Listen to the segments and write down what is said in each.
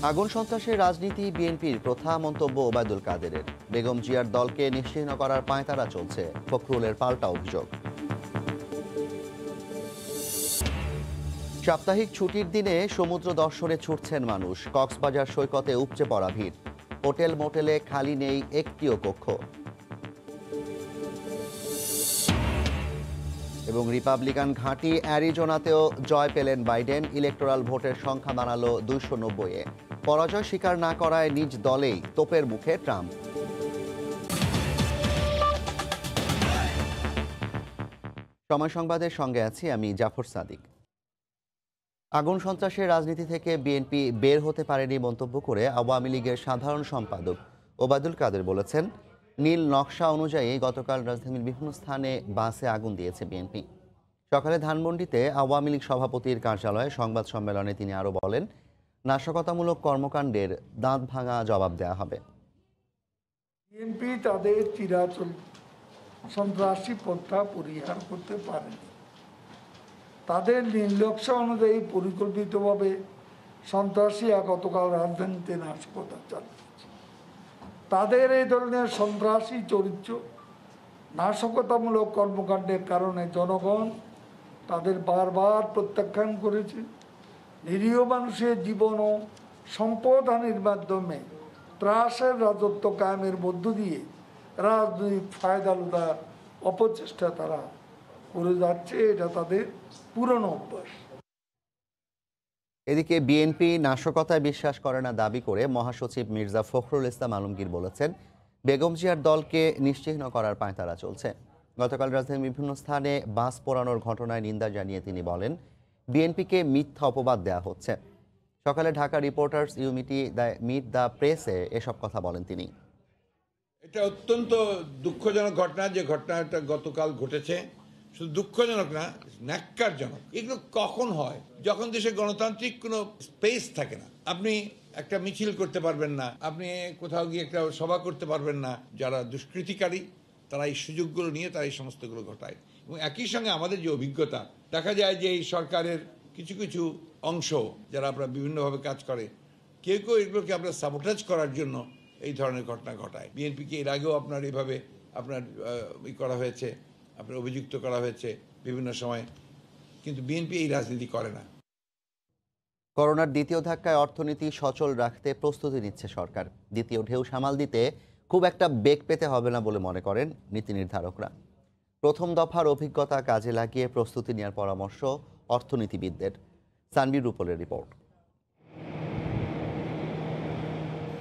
আগুন সন্ত্রাসের রাজনীতি বিএনপির প্রথা মন্তব্য ওবায়দুল কাদেরের। বেগম জিয়ার দলকে নিশ্চিহ্ন করার পাঁয়তারা চলছে, ফখরুলের পাল্টা অভিযোগ। সাপ্তাহিক ছুটির দিনে সমুদ্র দর্শনে ছুটছেন মানুষ। কক্সবাজার সৈকতে উপচে পড়া ভিড়। হোটেল মোটেলে খালি নেই একটিও কক্ষ। এবং রিপাবলিকান ঘাঁটি অ্যারিজোনাতেও জয় পেলেন বাইডেন। ইলেকটোরাল ভোটের সংখ্যা দাঁড়ালো 290-এ। পরাজয় স্বীকার না করায় নিজ দলেই তোপের মুখে ট্রাম্প। সময় সংবাদের সঙ্গে আছি আমি জাফর সাদিক। আগুন সন্ত্রাসের রাজনীতি থেকে বিএনপি বের হতে পারেনি মন্তব্য করে আওয়ামী লীগের সাধারণ সম্পাদক ওবায়দুল কাদের বলেছেন, নীল নকশা অনুযায়ী গতকাল রাজধানীর বিভিন্ন স্থানে বাসে আগুন দিয়েছে বিএনপি। সকালে ধানমন্ডিতে আওয়ামী লীগ সভাপতির কার্যালয়ে সংবাদ সম্মেলনে তিনি আরও বলেন, নাশকতামূলক কর্মকাণ্ডের দাঁত ভাঙা জবাব দেওয়া হবে। বিএনপি তাদের চিরাচল সন্ত্রাসী প্রথা পরিহার করতে পারেনি। তাদের নির্লক্ষ্য অনুযায়ী পরিকল্পিতভাবে সন্ত্রাসী গতকাল রাজধানীতে নাশকতা চালিয়েছে। তাদের এই ধরনের সন্ত্রাসী চরিত্র, নাশকতামূলক কর্মকাণ্ডের কারণে জনগণ তাদের বারবার প্রত্যাখ্যান করেছে। নিরীহ মানুষের জীবন ও সম্পদ হানির মাধ্যমে ত্রাসের রাজত্ব কায়েমের মধ্য দিয়ে রাজনৈতিক ফায়দা লুটার অপচেষ্টা তারা করে যাচ্ছে। এটা তাদের পুরনো অভ্যাস। এদিকে বিএনপি নাশকতায় বিশ্বাস করে না দাবি করে মহাসচিব মির্জা ফখরুল ইসলাম আলমগীর বলেছেন, বেগম জিয়ার দলকে নিশ্চিহ্ন করার পাঁয়তারা চলছে। গতকাল রাজধানীর বিভিন্ন স্থানে বাস পোড়ানোর ঘটনায় নিন্দা জানিয়ে তিনি বলেন, বিএনপিকে মিথ্যা অপবাদ দেওয়া হচ্ছে। সকালে Dhaka reporters unity meet the প্রেসে এসব কথা বলেন তিনি। এটা অত্যন্ত দুঃখজনক ঘটনা, যে ঘটনাটা গতকাল ঘটেছে। শুধু দুঃখজনক না, ন্যাক্কারজনক। এগুলো কখন হয়? যখন দেশে গণতান্ত্রিক কোনো স্পেস থাকে না। আপনি একটা মিছিল করতে পারবেন না, আপনি কোথাও গিয়ে একটা সভা করতে পারবেন না। যারা দুষ্কৃতিকারী তারা এই সুযোগগুলো নিয়ে তারা এই সমস্তগুলো ঘটায়। এবং একই সঙ্গে আমাদের যে অভিজ্ঞতা, দেখা যায় যে এই সরকারের কিছু কিছু অংশ যারা আপনারা বিভিন্নভাবে কাজ করে, কেউ কেউ এগুলোকে আপনার সাবোটাজ করার জন্য এই ধরনের ঘটনা ঘটায়। বিএনপিকে এর আগেও আপনার এইভাবে আপনার করা হয়েছে, আপনার অভিযুক্ত করা হয়েছে বিভিন্ন সময়, কিন্তু বিএনপি এই রাজনীতি করে না। করোনার দ্বিতীয় ধাক্কায় অর্থনীতি সচল রাখতে প্রস্তুতি নিচ্ছে সরকার। দ্বিতীয় ঢেউ সামাল দিতে খুব একটা বেগ পেতে হবে না বলে মনে করেন নীতি নির্ধারকরা। প্রথম দফার অভিজ্ঞতা কাজে লাগিয়ে প্রস্তুতি নেওয়ার পরামর্শ অর্থনীতিবিদদের। সানবির রূপলের রিপোর্ট।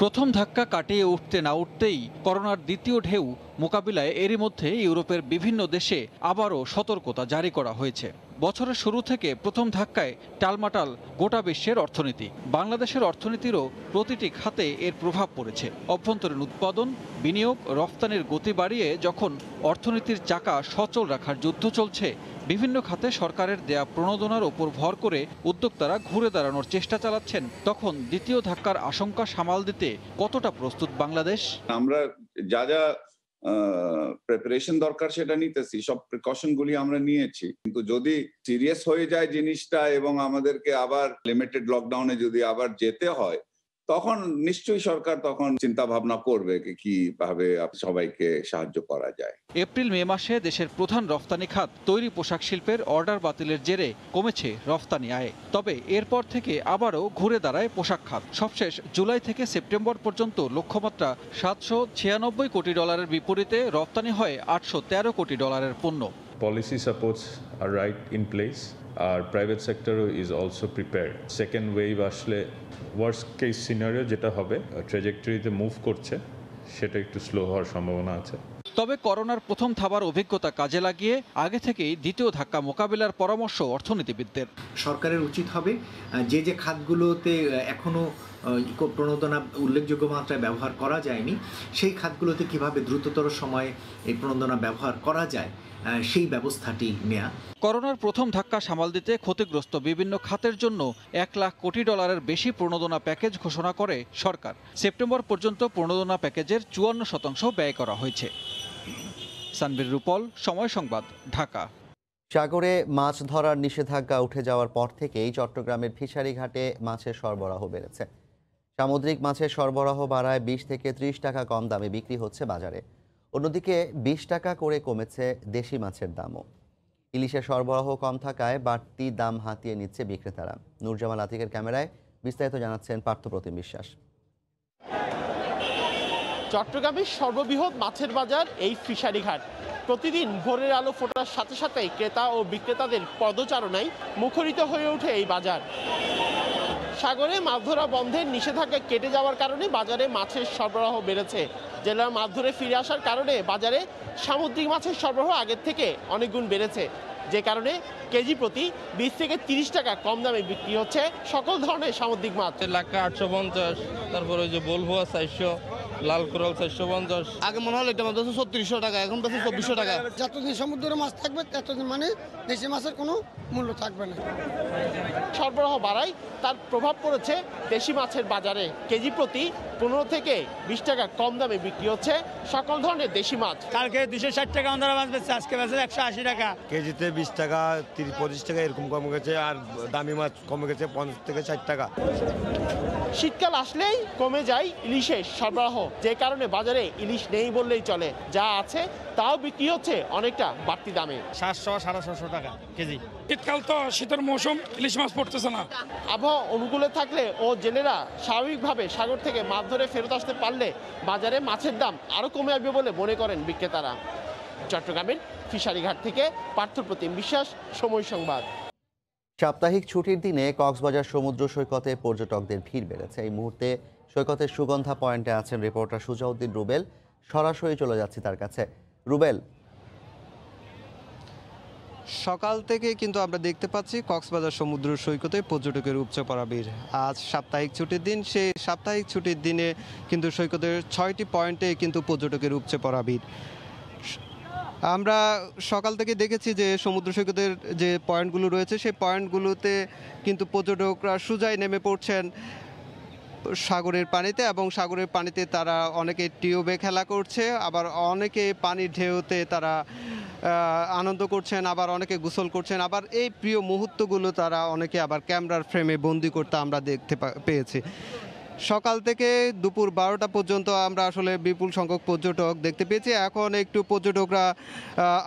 প্রথম ধাক্কা কাটিয়ে উঠতে না উঠতেই করোনার দ্বিতীয় ঢেউ মোকাবিলায় এরই মধ্যে ইউরোপের বিভিন্ন দেশে আবারও সতর্কতা জারি করা হয়েছে। বছরের শুরু থেকে প্রথম ধাক্কায় টালমাটাল গোটা বিশ্বের অর্থনীতি। বাংলাদেশের অর্থনীতিরও প্রতিটি খাতে এর প্রভাব পড়েছে। অভ্যন্তরীণ উৎপাদন, বিনিয়োগ, রফতানির গতি বাড়িয়ে যখন অর্থনীতির চাকা সচল রাখার যুদ্ধ চলছে, বিভিন্ন খাতে সরকারের দেয়া প্রণোদনার উপর ভর করে উদ্যোক্তারা ঘুরে দাঁড়ানোর চেষ্টা চালাচ্ছেন, তখন দ্বিতীয় ধাক্কার আশঙ্কা সামাল দিতে কতটা প্রস্তুত বাংলাদেশ? আমরা যা যা প্রিপারেশন দরকার সেটা নিতেছি, সব প্রিকশন গুলি আমরা নিয়েছি। কিন্তু যদি সিরিয়াস হয়ে যায় জিনিসটা এবং আমাদেরকে আবার লিমিটেড লকডাউনে যদি আবার যেতে হয়, তখন নিশ্চয়ই সরকার তখন চিন্তা ভাবনা করবে কিভাবে সবাইকে সাহায্য করা যায়। এপ্রিল মে মাসে দেশের প্রধান রফতানি খাত তৈরি পোশাক শিল্পের অর্ডার বাতিলের জেরে কমেছে রফতানি আয়। তবে এরপর থেকে আবারও ঘুরে দাঁড়ায় পোশাক খাত। সবশেষ জুলাই থেকে সেপ্টেম্বর পর্যন্ত লক্ষ্যমাত্রা $796 কোটি বিপরীতে রফতানি হয় $813 কোটি পণ্য। Policy supports are right in place. Our private sector is also prepared. Second wave আসলে worst case scenario যেটা হবে, ট্র্যাজেক্টরিতে মুভ করছে, সেটা একটু স্লো হওয়ার সম্ভাবনা আছে। তবে করোনার প্রথম থাবার অভিজ্ঞতা কাজে লাগিয়ে আগে থেকেই দ্বিতীয় ধাক্কা মোকাবিলার পরামর্শ অর্থনীতিবিদদের। সরকারের উচিত হবে যে যে খাতগুলোতে এখনো প্রণোদনা উল্লেখযোগ্য মাত্রায় ব্যবহার করা যায়নি, সেই খাতগুলোতে কিভাবে দ্রুততর সময়ে এই প্রণোদনা ব্যবহার করা যায় সেই ব্যবস্থাটি নেয়া। করোনার প্রথম ধাক্কা সামাল দিতে ক্ষতিগ্রস্ত বিভিন্ন খাতের জন্য $1 লাখ কোটি বেশি প্রণোদনা প্যাকেজ ঘোষণা করে সরকার। সেপ্টেম্বর পর্যন্ত প্রণোদনা প্যাকেজের 54% ব্যয় করা হয়েছে। সানবির রূপল, সময় সংবাদ, ঢাকা। সাগরে মাছ ধরার নিষেধাজ্ঞা উঠে যাওয়ার পর থেকেই চট্টগ্রামের ফিশারি ঘাটে মাছের সরবরাহ বেড়েছে। সামুদ্রিক মাছের সরবরাহ বাড়ায় 20 থেকে 30 টাকা কম দামে বিক্রি হচ্ছে বাজারে। অন্যদিকে 20 টাকা করে কমেছে দেশি মাছের দামও। ইলিশের সরবরাহ কম থাকায় বাড়তি দাম হাতিয়ে নিচ্ছে বিক্রেতারা। নূরজামাল আতিকের ক্যামেরায় বিস্তারিত জানাচ্ছেন পার্থপ্রতিম বিশ্বাস। চট্টগ্রামের সর্ববৃহৎ মাছের বাজার এই ফিশারি ঘাট। প্রতিদিন ভোরের আলো ফোটার সাথে সাথেই ক্রেতা ও বিক্রেতাদের পদচারণায় মুখরিত হয়ে ওঠে এই বাজার। সাগরে মাছ ধরা বন্ধের নিষেধাজ্ঞা কেটে যাওয়ার কারণে বাজারে মাছের সরবরাহ বেড়েছে। জেলার মাছ ধরে ফিরে আসার কারণে বাজারে সামুদ্রিক মাছের সরবরাহ আগের থেকে অনেক গুণ বেড়েছে, যে কারণে কেজি প্রতি 20 থেকে 30 টাকা কম দামে বিক্রি হচ্ছে সকল ধরনের সামুদ্রিক মাছ। লাক্কা 850, তারপর ওই যে বলভুয়া 400, লাল কোরাল 450। আগে মনে হলো এটা মাত্র 3600 টাকা, এখন বেশি 2400 টাকা। যতদিন সমুদ্রের মাছ থাকবে ততদিন মানে দেশি মাছের কোনো মূল্য থাকবে না। সরবরাহ বাড়ায় তার প্রভাব পড়েছে দেশি মাছের বাজারে। কেজি প্রতি 15 থেকে 20 টাকা কম দামে বিক্রি হচ্ছে সকল ধরনের দেশি মাছ। কালকে 260 টাকা আমরা মাছ বেচছে, আজকে বেচে 180 টাকা। কেজিতে 20 টাকা, 30-25 টাকা এরকম কমে গেছে, আর দামি মাছ কমে গেছে 50 থেকে 60 টাকা। শীতকাল আসলেই কমে যায় ইলিশের সরবরাহ, যে কারণে বাজারে ইলিশ নেই বললেই চলে। যা আছে তাও বিক্রি হচ্ছে অনেকটা বাড়তি দামে, 700-750 টাকা কেজি। শীতকাল তো, শীতের মৌসুম, ইলিশ মাছ পড়তেছে না। আবহাওয়া অনুকূলে থাকলে ও জেলেরা স্বাভাবিকভাবে সাগর থেকে মাছ ধরে ফেরত আসতে পারলে বাজারে মাছের দাম আরও কমে আসবে বলে মনে করেন বিক্রেতারা। চট্টগ্রামের ফিশারিঘাট থেকে পার্থপ্রতিম বিশ্বাস, সময় সংবাদ। সাপ্তাহিক ছুটির দিনে কক্সবাজার সমুদ্র সৈকতে পর্যটকদের ভিড় বেড়েছে। এই মুহূর্তে সৈকতের সুগন্ধা পয়েন্টে আছেন রিপোর্টার সুজাউদ্দিন রুবেল। সরাসরি চলে যাচ্ছি তার কাছে। রুবেল, সকাল থেকে কিন্তু আমরা দেখতে পাচ্ছি কক্সবাজার সমুদ্র সৈকতে পর্যটকের উপচে পড়া ভিড়। আজ সাপ্তাহিক ছুটির দিন, সেই সাপ্তাহিক ছুটির দিনে কিন্তু সৈকতের 6টি পয়েন্টে কিন্তু পর্যটকের উপচে পড়া ভিড়। আমরা সকাল থেকে দেখেছি যে সমুদ্র সৈকতের যে পয়েন্টগুলো রয়েছে সেই পয়েন্টগুলোতে কিন্তু পর্যটকরা সোজাই নেমে পড়ছেন সাগরের পানিতে, এবং সাগরের পানিতে তারা অনেকে টিউবে খেলা করছে, আবার অনেকে পানির ঢেউতে তারা আনন্দ করছেন, আবার অনেকে গোসল করছেন, আবার এই প্রিয় মুহূর্তগুলো তারা অনেকে আবার ক্যামেরার ফ্রেমে বন্দি করতে আমরা দেখতে পেয়েছি। সকাল থেকে দুপুর 12টা পর্যন্ত আমরা আসলে বিপুল সংখ্যক পর্যটক দেখতে পেয়েছি। এখন একটু পর্যটকরা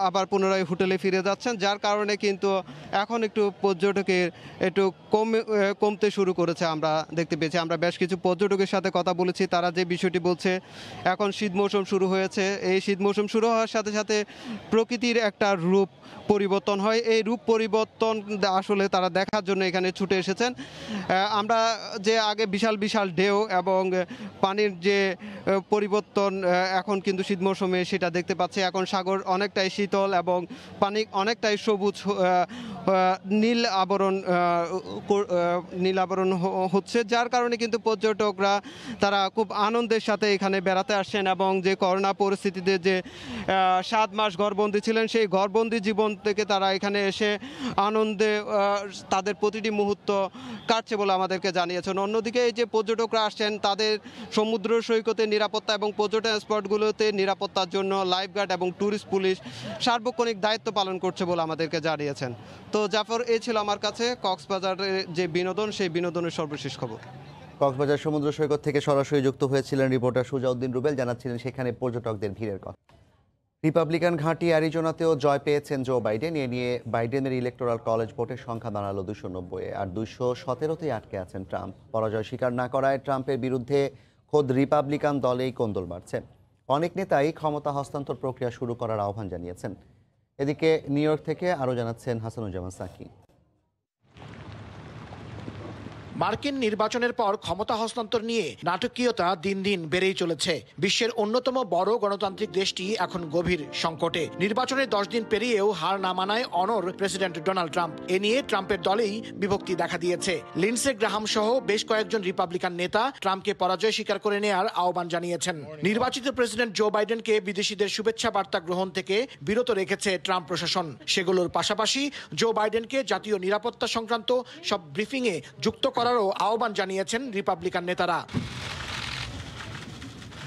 আবার পুনরায় হোটেলে ফিরে যাচ্ছেন, যার কারণে কিন্তু এখন একটু পর্যটকের একটু কমতে শুরু করেছে আমরা দেখতে পেয়েছি। আমরা বেশ কিছু পর্যটকের সাথে কথা বলেছি, তারা যে বিষয়টি বলছে, এখন শীত মৌসুম শুরু হয়েছে। এই শীত মৌসুম শুরু হওয়ার সাথে সাথে প্রকৃতির একটা রূপ পরিবর্তন হয়। এই রূপ পরিবর্তন আসলে তারা দেখার জন্য এখানে ছুটে এসেছেন। আমরা যে আগে বিশাল বিশাল ঢেউ এবং পানির যে পরিবর্তন এখন কিন্তু শীত মৌসুমে সেটা দেখতে পাচ্ছি। এখন সাগর অনেকটাই শীতল এবং পানি অনেকটাই সবুজ নীল আবরণ হচ্ছে, যার কারণে কিন্তু পর্যটকরা তারা খুব আনন্দের সাথে এখানে বেড়াতে আসছেন, এবং যে করোনা পরিস্থিতিতে যে 7 মাস ঘরবন্দি ছিলেন, সেই ঘরবন্দি জীবন থেকে তারা এখানে এসে আনন্দে তাদের প্রতিটি মুহূর্ত কাটছে বলে আমাদেরকে জানিয়েছেন। অন্যদিকে এই যে পর্যটকরা আসছেন, তাদের সমুদ্র সৈকতে নিরাপত্তা এবং পর্যটন স্পটগুলোতে নিরাপত্তার জন্য লাইফগার্ড এবং ট্যুরিস্ট পুলিশ সার্বক্ষণিক দায়িত্ব পালন করছে বলে আমাদেরকে জানিয়েছেন। তো জাফর, এই ছিল আমার কাছে কক্সবাজারের যে বিনোদন, সেই বিনোদনের সর্বশেষ খবর। কক্সবাজার সমুদ্র সৈকত থেকে সরাসরি যুক্ত হয়েছিলেন রিপোর্টার সুজাউদ্দিন রুবেল, জানাচ্ছিলেন সেখানে পর্যটকদের ভিড়ের কথা। রিপাবলিকান ঘাঁটি অ্যারিজোনাতেও জয় পেয়েছেন জো বাইডেন। এ নিয়ে বাইডেনের ইলেকটোরাল কলেজ ভোটের সংখ্যা দাঁড়ালো 290-এ, আর 217-তেই আটকে আছেন ট্রাম্প। পরাজয় স্বীকার না করায় ট্রাম্পের বিরুদ্ধে খোদ রিপাবলিকান দলেই কোন্দল বাড়ছে। অনেক নেতাই ক্ষমতা হস্তান্তর প্রক্রিয়া শুরু করার আহ্বান জানিয়েছেন। এদিকে নিউ ইয়র্ক থেকে আরও জানাচ্ছেন হাসানুজ্জামান সাকি। মার্কিন নির্বাচনের পর ক্ষমতা হস্তান্তর নিয়ে নাটকীয়তা দিন দিন বেড়েই চলেছে। বিশ্বের অন্যতম বড় গণতান্ত্রিক দেশটি এখন গভীর সংকটে। নির্বাচনের 10 দিন পেরিয়েও হার না মানায় অনড় প্রেসিডেন্ট ডোনাল্ড ট্রাম্প। এ নিয়ে ট্রাম্পের দলেই বিভক্তি দেখা দিয়েছে। লিন্ডসে গ্রাহাম সহ বেশ কয়েকজন রিপাবলিকান নেতা ট্রাম্পকে পরাজয় স্বীকার করে নেওয়ার আহ্বান জানিয়েছেন। নির্বাচিত প্রেসিডেন্ট জো বাইডেনকে বিদেশিদের শুভেচ্ছা বার্তা গ্রহণ থেকে বিরত রেখেছে ট্রাম্প প্রশাসন। সেগুলোর পাশাপাশি জো বাইডেনকে জাতীয় নিরাপত্তা সংক্রান্ত সব ব্রিফিংয়ে যুক্ত করারও আহ্বান জানিয়েছেন রিপাবলিকান নেতারা।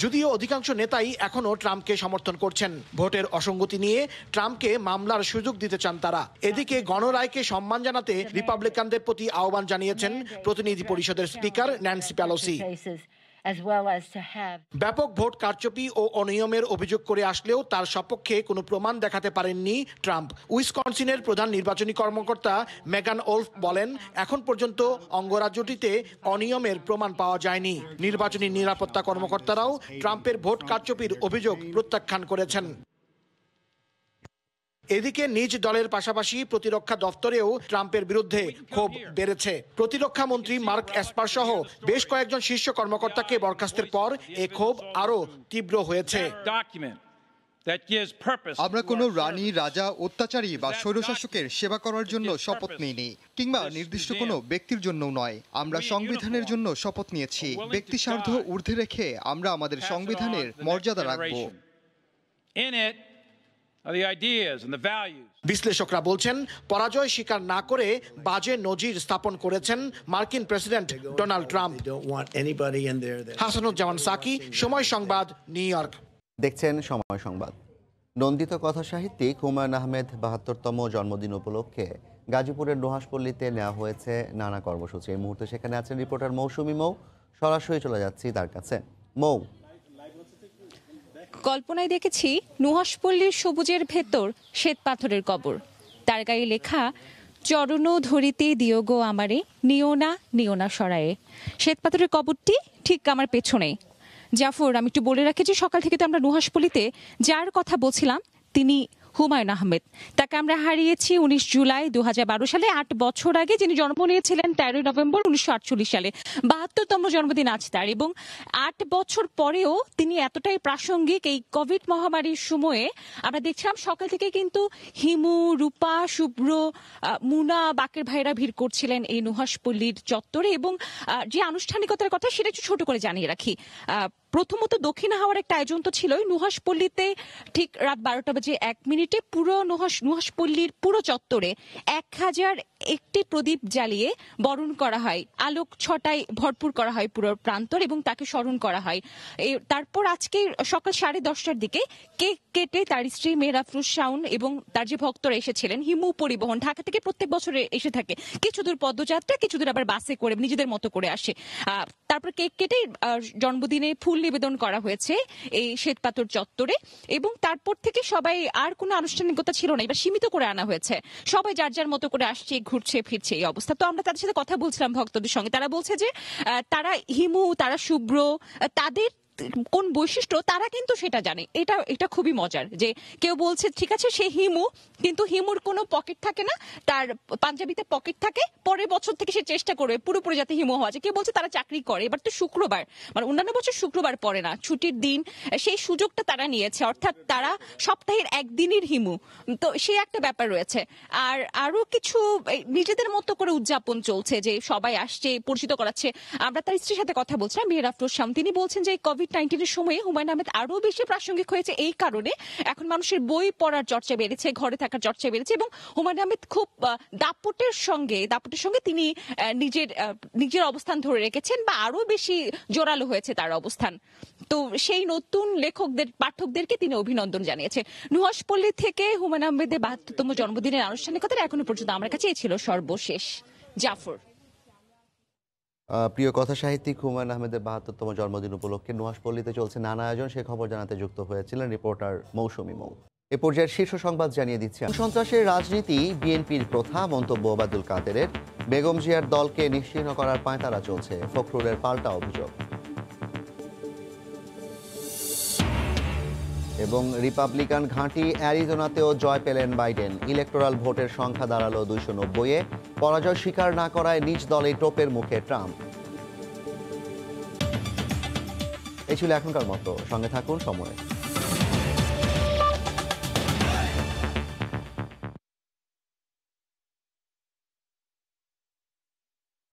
যদিও অধিকাংশ নেতাই এখনো ট্রাম্পকে সমর্থন করছেন। ভোটের অসঙ্গতি নিয়ে ট্রাম্পকে মামলার সুযোগ দিতে চান তারা। এদিকে গণরায়কে সম্মান জানাতে রিপাবলিকানদের প্রতি আহ্বান জানিয়েছেন প্রতিনিধি পরিষদের স্পিকার ন্যান্সি পেলোসি। ব্যাপক ভোট কারচুপি ও অনিয়মের অভিযোগ করে আসলেও তার সপক্ষে কোনো প্রমাণ দেখাতে পারেননি ট্রাম্প। উইসকনসিনের প্রধান নির্বাচনী কর্মকর্তা মেগান ওলফ বলেন, এখন পর্যন্ত অঙ্গরাজ্যটিতে অনিয়মের প্রমাণ পাওয়া যায়নি। নির্বাচনী নিরাপত্তা কর্মকর্তারাও ট্রাম্পের ভোট কারচুপির অভিযোগ প্রত্যাখ্যান করেছেন। এদিকে নিজ দলের পাশাপাশি প্রতিরক্ষা দফতরেও ট্রাম্পের বিরুদ্ধে ক্ষোভ বেড়েছে। প্রতিরক্ষা মন্ত্রী মার্ক এসপার সহ বেশ কয়েকজন শীর্ষ কর্মকর্তাকে বরখাস্তের পর এ ক্ষোভ আরো তীব্র হয়েছে। আমরা কোনো রানী, রাজা, অত্যাচারী বা স্বৈরশাসকের সেবা করার জন্য শপথ নিইনি, কিংবা নির্দিষ্ট কোনো ব্যক্তির জন্যও নয়। আমরা সংবিধানের জন্য শপথ নিয়েছি। ব্যক্তি স্বার্থ ঊর্ধ্বে রেখে আমরা আমাদের সংবিধানের মর্যাদা রাখব। বিশ্লেষকরা বলছেন, পরাজয় স্বীকার না করে বাজে নজির স্থাপন করেছেন মার্কিন president Donald Trump. Hasanuzzaman Saki, Somoy Sangbad, new York. দেখছেন সময় সংবাদ। নন্দিত কথা সাহিত্যিক হুমায়ুন আহমেদ ৭২তম জন্মদিন উপলক্ষে গাজীপুরের নুহাশপল্লীতে নেওয়া হয়েছে নানা কর্মসূচি। এই মুহূর্তে সেখানে আছেন রিপোর্টার মৌসুমী মৌ। সরাসরি চলে যাচ্ছি তার কাছে। মৌ, কল্পনায় দেখেছি নুহাশপল্লীর সবুজের ভেতর শ্বেত পাথরের কবর, তার গায়ে লেখা চরণ ধরিতে দিও গো আমারে, নিওনা নিওনা সরায়ে। শ্বেত পাথরের কবরটি ঠিক আমার পেছনে। জাফর, আমি একটু বলে রাখি যে সকাল থেকে তো আমরা নুহাশপল্লীতে যার কথা বলছিলাম তিনি হুমায়ুন আহমেদ। তাকে আমরা হারিয়েছি 19 জুলাই 2012 সালে, 8 বছর আগে, যিনি জন্ম নিয়েছিলেন 13 নভেম্বর 1948 সালে। ৭২তম জন্মদিন আজ তার, এবং 8 বছর পরেও তিনি এতটাই প্রাসঙ্গিক। এই কোভিড মহামারীর সময়ে আমরা দেখছিলাম সকাল থেকে কিন্তু হিমু, রূপা, শুভ্র, মুনা, বাকের ভাইরা ভিড় করছিলেন এই নুহাশপল্লীর চত্বরে। এবং যে আনুষ্ঠানিকতার কথা সেটা একটু ছোট করে জানিয়ে রাখি। প্রথমত দক্ষিণা হাওয়ার একটা আয়োজন তো ছিলই। নুহাশপল্লীতে ঠিক রাত 12টা বাজে 1 মিনিটে পুরো নুহাশপল্লীর পুরো চত্বরে 1001টি প্রদীপ জ্বালিয়ে বরণ করা হয়। আলোক ছটায় ভরপুর করা হয় পুরো প্রান্তর এবং তাকে স্মরণ করা হয়। তারপর আজকে সকাল 10:30টার দিকে কেক কেটে তার স্ত্রী মেহরাফরুজ শাওন এবং তার যে ভক্তরা এসেছিলেন, হিমু পরিবহন ঢাকা থেকে প্রত্যেক বছরে এসে থাকে, কিছু দূর পদযাত্রা, কিছু দূর আবার বাসে করে নিজেদের মতো করে আসে। তারপর কেক কেটে জন্মদিনে ফুল নিবেদন করা হয়েছে এই শ্বেতপাথর চত্বরে। এবং তারপর থেকে সবাই, আর কোনো আনুষ্ঠানিকতা ছিল না, এবার সীমিত করে আনা হয়েছে। সবাই যার যার মতো করে আসছে, ঘুরছে ফিরছে, এই অবস্থা। তো আমরা তাদের সাথে কথা বলছিলাম ভক্তদের সঙ্গে। তারা বলছে যে তারা হিমু, তারা শুভ্র, তাদের কোন বৈশিষ্ট্য তারা কিন্তু সেটা জানে। এটা খুবই মজার যে কেউ বলছে ঠিক আছে সে হিমু, কিন্তু হিমুর কোনো পকেট থাকে না, তার পাঞ্জাবিতে পকেট থাকে, পরের বছর থেকে সে চেষ্টা করবে পুরোপুরি যাতে হিমু হওয়া যায়। কেউ বলছে তারা চাকরি করে, এবার তো শুক্রবার, মানে অন্যান্য বছর শুক্রবার পড়ে না, ছুটির দিন, সেই সুযোগটা তারা নিয়েছে, অর্থাৎ তারা সপ্তাহের একদিনের হিমু। তো সে একটা ব্যাপার রয়েছে। আর আরো কিছু নিজেদের মতো করে উদযাপন চলছে, যে সবাই আসছে, পরিচিত করাচ্ছে। আমরা তার স্ত্রীর সাথে কথা বলছিলাম, মেহরাফরুজ শাওন, তিনি বলছেন যে কোভিড-19 সময়ে হুমায়ুন আহমেদ আরো বেশি প্রাসঙ্গিক হয়েছে এই কারণে এখন মানুষের বই পড়ার চর্চা বেড়েছে, ঘরে থাকার চর্চা বেড়েছে, এবং হুমায়ুন আহমেদ খুব দাপটের সঙ্গে তিনি নিজের অবস্থান ধরে রেখেছেন, বা আরো বেশি জোরালো হয়েছে তার অবস্থান। তো সেই নতুন লেখকদের, পাঠকদেরকে তিনি অভিনন্দন জানিয়েছে। নুহাশপল্লী থেকে হুমায়ুন আহমেদের ৭২তম জন্মদিনের আনুষ্ঠানিকতা এখনো পর্যন্ত আমার কাছে এই ছিল সর্বশেষ। জাফর। প্রিয় কথা সাহিত্যিক হুমায়ুন আহমেদের ৭২তম জন্মদিন উপলক্ষে নুহাশপল্লীতে চলছে নানা আয়োজন। সে খবর জানাতে যুক্ত হয়েছিলেন রিপোর্টার মৌসুমী মৌ। এ পর্যায়ের শীর্ষ সংবাদ জানিয়ে দিচ্ছি। সন্ত্রাসের রাজনীতি বিএনপির প্রথা, মন্তব্য ওবায়দুল কাদেরের। বেগম জিয়ার দলকে নিশ্চিহ্ন করার পাঁয়তারা চলছে, ফখরুলের পাল্টা অভিযোগ। এবং রিপাবলিকান ঘাঁটি অ্যারিজোনাতেও জয় পেলেন বাইডেন। ইলেকটোরাল ভোটের সংখ্যা দাঁড়ালো 290-এ। পরাজয় স্বীকার না করায় নিজ দলে টোপের মুখে ট্রাম্প। এই ছিল এখনকার মতো, সঙ্গে থাকুন সময়।